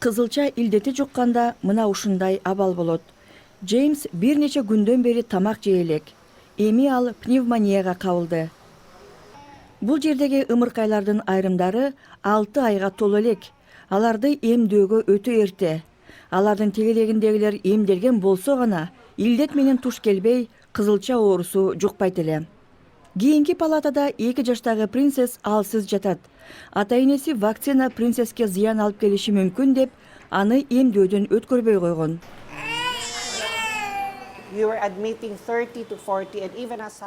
Кызылча илдети жукканда мына ушундай абал болот. Джеймс бир нече күндөн бери тамак жей элек. Эми ал пневмонияга кабылды. Бул жердеги ымыркайлардын айрымдары 6 айга толо элек. Аларды эмдөөгө өтө эрте. Алардын тегелегиндегилер эмделген болсо гана илдет менен туш келбей, кызылча оорусу жукпайт эле. Кийинки палатада 2 жаштагы принцесс алсыз жатат. Ата-энеси вакцина принцесске зыян алып келиши мүмкүн деп, аны эмдөөдөн өткөрбөй койгон.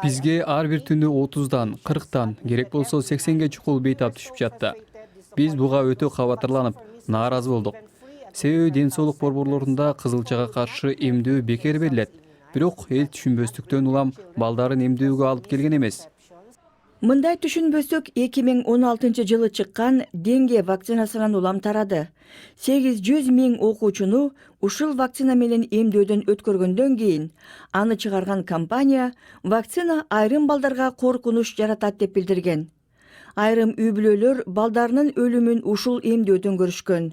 Бизге ар бир түнү 30дан, 40тан, керек болсо 80ге чукул бейтап түшүп жатты. Биз буга өтө кабатырланып, нааразы болдук. Себеби ден соолук борборлорунда кызылчага каршы эмдөө бекер берилет. Бирок эл түшүнбөстүктөн улам балдарын эмдөөгө алып келген эмес. Мындай түшүнбөстүк 2016 жылы чыккан денге вакцинасынан улам тарады. 800 000 окуучуну ушул вакцина менен эмдөөдөн өткөргөндөн кийин аны чыгарган компания вакцина айрым балдарга коркунуч жаратат деп билдирген. Айрым үй-бүлөлөр балдарынын өлүмүн ушул эмдөөдөн көрүшкөн.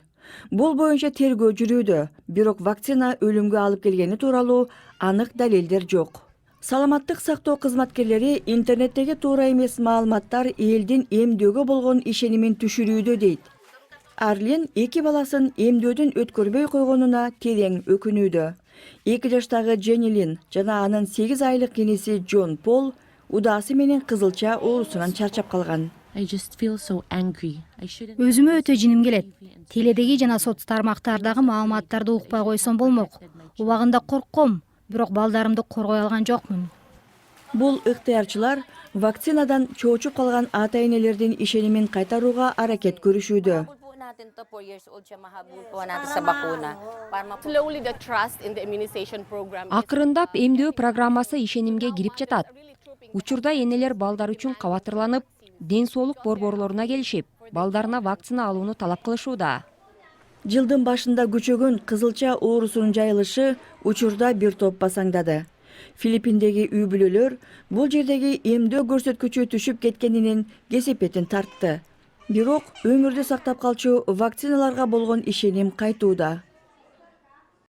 Бул боюнча тергөө жүрүүдө, бирок вакцина өлүмгө алып келгени тууралуу анык далилдер жок. Саламаттык сактоо кызматкерлери интернеттеги туура эмес маалыматтар элдин эмдөөгө болгон ишенимин түшүрүүдө дейт. Арлин 2 баласын эмдөөдөн өткөрбөй койгонуна терең өкүнүүдө. 2 жаштагы Дженнилин жана анын 8 айлык кенеси Джон Пол удаасы менен кызылча оорусунан чарчап калган. Өзүмө өтө жиним келет. Теледеги жана сот тармактардагы маалыматтарды укпай койсом болмок. Убагында коркком, бирок балдарымды коргой алган жокмун. Бул ыктыярчылар вакцинадан чоочуп калган ата-энелердин ишенимин кайтарууга аракет көрүшүүдө. Акырындап эмдөө программасы ишенимге кирип жатат. Учурда энелер балдар үчүн кабатырланып, ден соолук борборлоруна келишип, балдарына вакцина алууну талап кылышууда. Жылдын башында күчөгөн кызылча оорусунун жайылышы учурда бир топ басаңдады. Филиппиндеги үй-бүлөлөр бул жердеги эмдөө көрсөткүчү түшүп кеткенинин кесепетин тартты. Бирок өмүрдү сактап калчу вакциналарга болгон ишеним кайтууда.